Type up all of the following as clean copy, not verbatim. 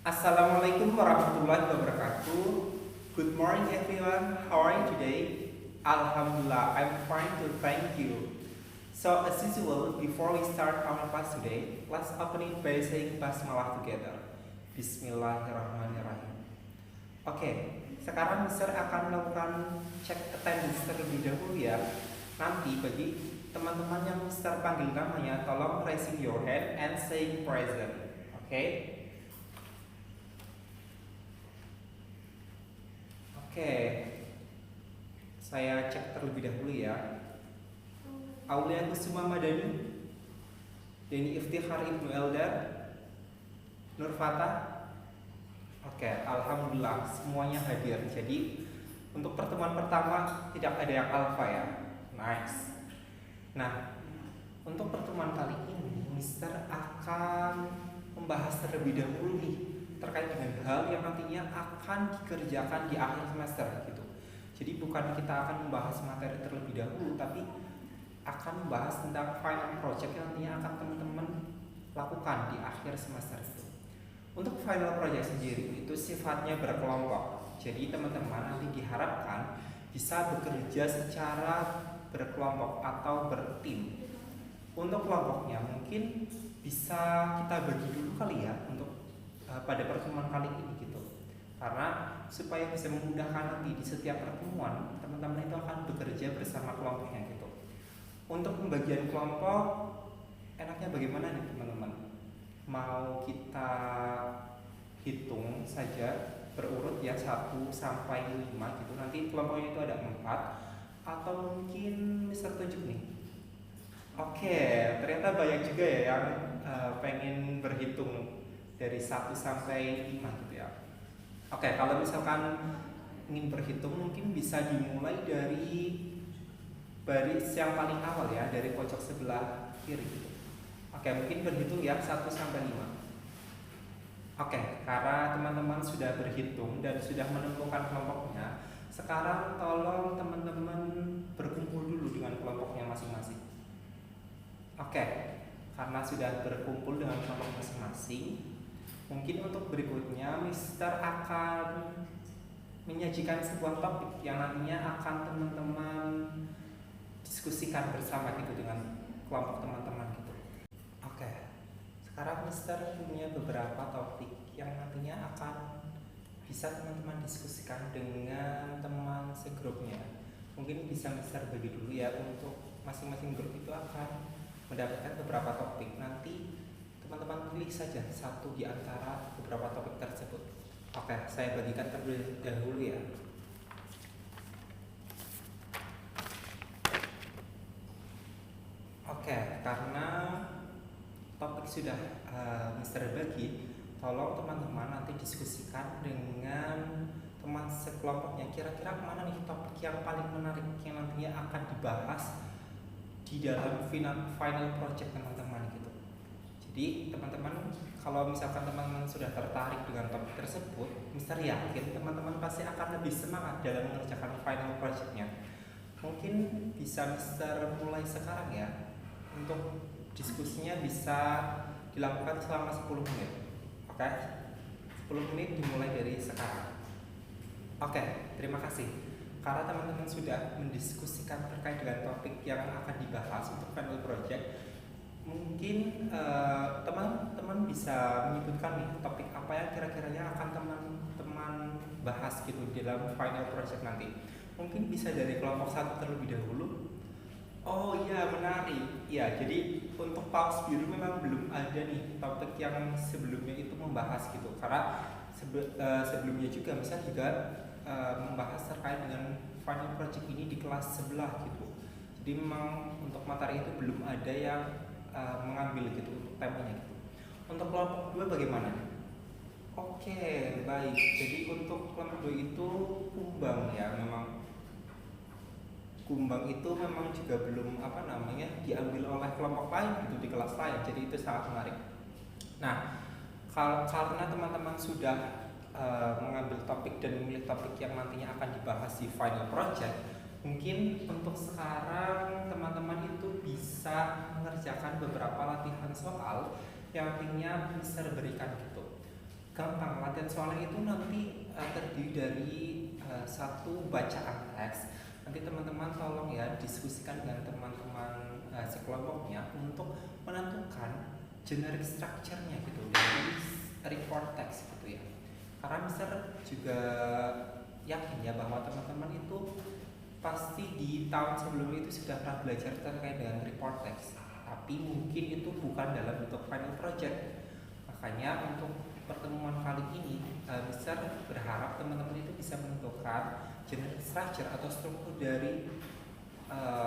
Assalamualaikum warahmatullahi wabarakatuh. Good morning everyone. How are you today? Alhamdulillah, I'm fine too. Thank you. So as usual, before we start our class today, let's open it by saying basmalah together. Bismillahirrahmanirrahim. Oke, sekarang Mister akan melakukan cek attendance terlebih dahulu ya. Nanti bagi teman-teman yang Mister panggil namanya, tolong raising your hand and saying present. Oke? Oke, saya cek terlebih dahulu ya. Aulia Kusuma Madani, Deni Iftikhar Ibnu Eldar, Nur Fatah. Oke, alhamdulillah semuanya hadir. Jadi untuk pertemuan pertama tidak ada yang alfa ya. Nice. Nah, untuk pertemuan kali ini Mister akan membahas terlebih dahulu nih terkait dengan hal yang nantinya akan dikerjakan di akhir semester gitu. Jadi bukan kita akan membahas materi terlebih dahulu, tapi akan membahas tentang final project yang nantinya akan teman-teman lakukan di akhir semester itu. Untuk final project sendiri itu sifatnya berkelompok. Jadi teman-teman nanti diharapkan bisa bekerja secara berkelompok atau bertim. Untuk kelompoknya mungkin bisa kita bagi dulu kali ya untuk pada pertemuan kali ini gitu, karena supaya bisa memudahkan nanti di setiap pertemuan teman-teman itu akan bekerja bersama kelompoknya gitu. Untuk pembagian kelompok enaknya bagaimana nih teman-teman? Mau kita hitung saja berurut ya 1 sampai 5 gitu, nanti kelompoknya itu ada 4, atau mungkin Mister tunjuk nih. Oke, ternyata banyak juga ya yang pengen berhitung dari 1 sampai 5 gitu ya. Oke, kalau misalkan ingin berhitung mungkin bisa dimulai dari baris yang paling awal ya, dari pojok sebelah kiri gitu. Oke, mungkin berhitung ya 1 sampai 5. Oke, karena teman-teman sudah berhitung dan sudah menemukan kelompoknya, sekarang tolong teman-teman berkumpul dulu dengan kelompoknya masing-masing. Oke, karena sudah berkumpul dengan kelompok masing-masing, mungkin untuk berikutnya Mister akan menyajikan sebuah topik yang nantinya akan teman-teman diskusikan bersama gitu dengan kelompok teman-teman gitu. Oke, sekarang Mister punya beberapa topik yang nantinya akan bisa teman-teman diskusikan dengan teman segrupnya. Mungkin bisa Mister bagi dulu ya, untuk masing-masing grup itu akan mendapatkan beberapa topik. Nanti teman-teman pilih saja satu di antara beberapa topik tersebut. Oke, saya bagikan terlebih dahulu ya. Oke, karena topik sudah Mister bagi, tolong teman-teman nanti diskusikan dengan teman sekelompoknya. Kira-kira mana nih topik yang paling menarik yang nantinya akan dibahas di dalam final project teman-teman gitu. Jadi teman-teman, kalau misalkan teman-teman sudah tertarik dengan topik tersebut, Mister yakin teman-teman pasti akan lebih semangat dalam mengerjakan final projectnya. Mungkin bisa Mister mulai sekarang ya. Untuk diskusinya bisa dilakukan selama 10 menit. Oke, 10 menit dimulai dari sekarang. Oke, terima kasih. Karena teman-teman sudah mendiskusikan terkait dengan topik yang akan dibahas untuk final project, mungkin teman-teman bisa menyebutkan nih topik apa yang kira-kiranya akan teman-teman bahas gitu dalam final project nanti. Mungkin bisa dari kelompok 1 terlebih dahulu. Oh iya, menarik. Ya, jadi untuk paus biru memang belum ada nih topik yang sebelumnya itu membahas gitu. Karena sebelumnya juga misalnya juga membahas terkait dengan final project ini di kelas sebelah gitu. Jadi memang untuk materi itu belum ada yang mengambil gitu untuk temanya gitu. Untuk kelompok 2 bagaimana? Oke, baik. Jadi untuk kelompok 2 itu kumbang ya, memang kumbang itu memang juga belum diambil oleh kelompok lain gitu di kelas lain. Jadi itu sangat menarik. Nah, karena teman-teman sudah mengambil topik dan memilih topik yang nantinya akan dibahas di final project, mungkin untuk sekarang teman-teman itu bisa mengerjakan beberapa latihan soal yang nantinya bisa berikan gitu. gampang. Latihan soalnya itu nanti terdiri dari satu bacaan teks. Nanti teman-teman tolong ya diskusikan dengan teman-teman sekelompoknya untuk menentukan generic structure-nya gitu dari report text gitu ya. Karena Mister juga yakin ya bahwa teman-teman itu pasti di tahun sebelumnya itu sudah pernah belajar terkait dengan report text, tapi mungkin itu bukan dalam bentuk final project. Makanya untuk pertemuan kali ini, Mister berharap teman-teman itu bisa menentukan generic structure atau struktur dari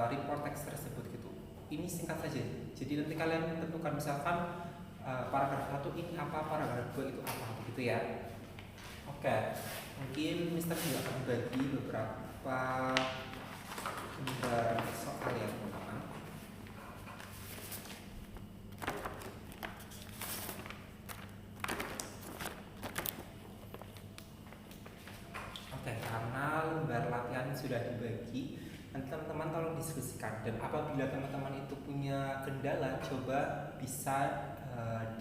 report text tersebut gitu. Ini singkat saja. Jadi nanti kalian tentukan misalkan paragraf 1 ini apa, paragraf 2 itu apa, gitu ya. Oke, mungkin Mister juga akan bagi beberapa gambar soal ya teman-teman. Oke, karena lembar latihan sudah dibagi, nanti teman-teman tolong diskusikan. Dan apabila teman-teman itu punya kendala, coba bisa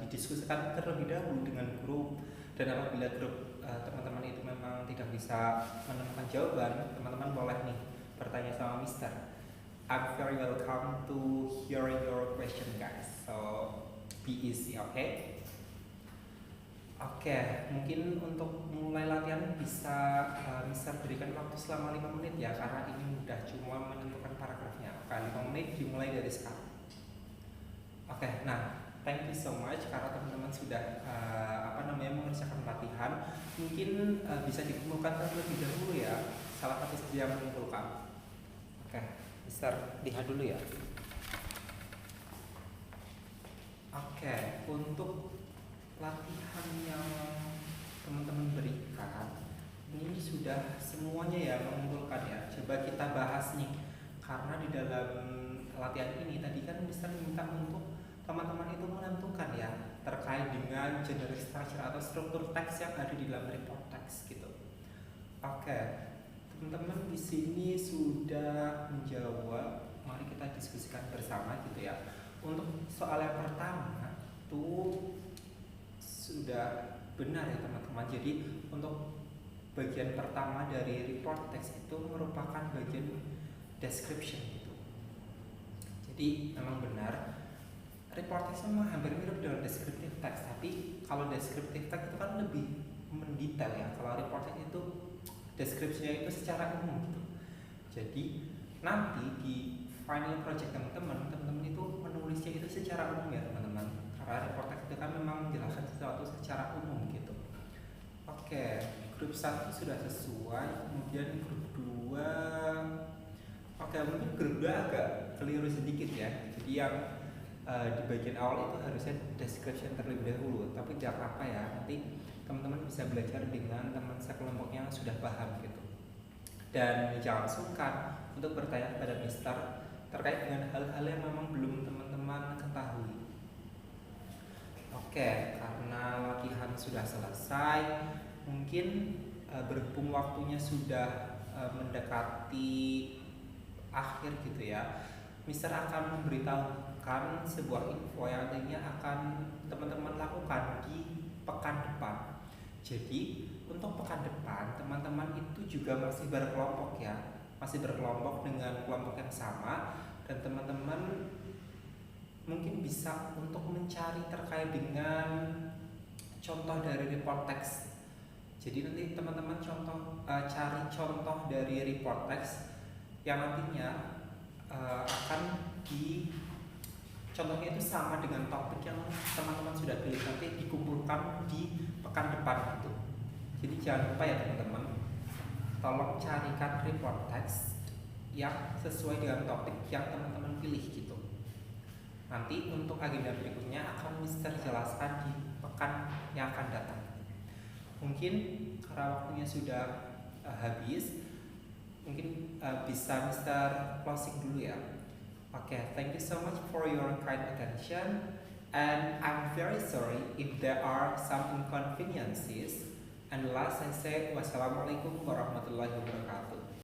didiskusikan terlebih dahulu dengan grup. Dan apabila grup teman-teman itu memang tidak bisa menemukan jawaban, teman-teman boleh nih bertanya sama Mister. I'm very welcome to hear your question guys. So be easy, okay? Oke, mungkin untuk mulai latihan bisa Mister berikan waktu selama 5 menit ya, karena ini mudah, cuma menentukan paragrafnya. Oke, 5 menit dimulai dari sekarang. Oke, nah thank you so much karena teman-teman sudah mengerjakan latihan. Mungkin bisa dikumpulkan terlebih dahulu ya, salah satu saja yang mengumpulkan. Oke, Mister lihat dulu ya. Oke, untuk latihan yang teman-teman berikan ini sudah semuanya ya mengumpulkan ya. Coba kita bahas nih, karena di dalam latihan ini tadi kan Mister minta untuk teman-teman itu menentukan ya terkait dengan generic structure atau struktur teks yang ada di dalam report teks gitu. Oke, teman-teman di sini sudah menjawab. Mari kita diskusikan bersama gitu ya. Untuk soal yang pertama tuh sudah benar ya teman-teman. Jadi untuk bagian pertama dari report text itu merupakan bagian description gitu. Jadi memang benar report text memang hampir mirip dengan descriptive text, tapi kalau descriptive text itu kan lebih mendetail ya. Kalau report text itu deskripsinya itu secara umum gitu. Jadi nanti di final project teman-teman itu menulisnya itu secara umum ya teman-teman. Karena report text itu kan memang menjelaskan sesuatu secara umum gitu. Oke, grup 1 sudah sesuai, kemudian grup 2. Oke, mungkin grup 2 agak keliru sedikit ya. Jadi yang di bagian awal itu harusnya description terlebih dahulu, tapi tidak apa ya, nanti teman-teman bisa belajar dengan teman sekelompok yang sudah paham gitu. Dan jangan sungkan untuk bertanya kepada Mister terkait dengan hal-hal yang memang belum teman-teman ketahui. Oke, karena latihan sudah selesai, mungkin berhubung waktunya sudah mendekati akhir gitu ya, Mister akan memberitahukan sebuah info yang nantinya akan teman-teman lakukan di pekan depan. Jadi untuk pekan depan teman-teman itu juga masih berkelompok ya, masih berkelompok dengan kelompok yang sama, dan teman-teman mungkin bisa untuk mencari terkait dengan contoh dari report text. Jadi nanti teman-teman cari contoh dari report text yang nantinya akan di contohnya itu sama dengan topik yang teman-teman sudah pilih, nanti dikumpulkan di pekan depan gitu. Jadi jangan lupa ya teman-teman, tolong carikan report text yang sesuai dengan topik yang teman-teman pilih gitu. Nanti untuk agenda berikutnya akan Mister jelaskan di pekan yang akan datang. Mungkin karena waktunya sudah habis, mungkin bisa Mister closing dulu ya. Okay, thank you so much for your kind attention, and I'm very sorry if there are some inconveniences. And last I say, wassalamualaikum warahmatullahi wabarakatuh.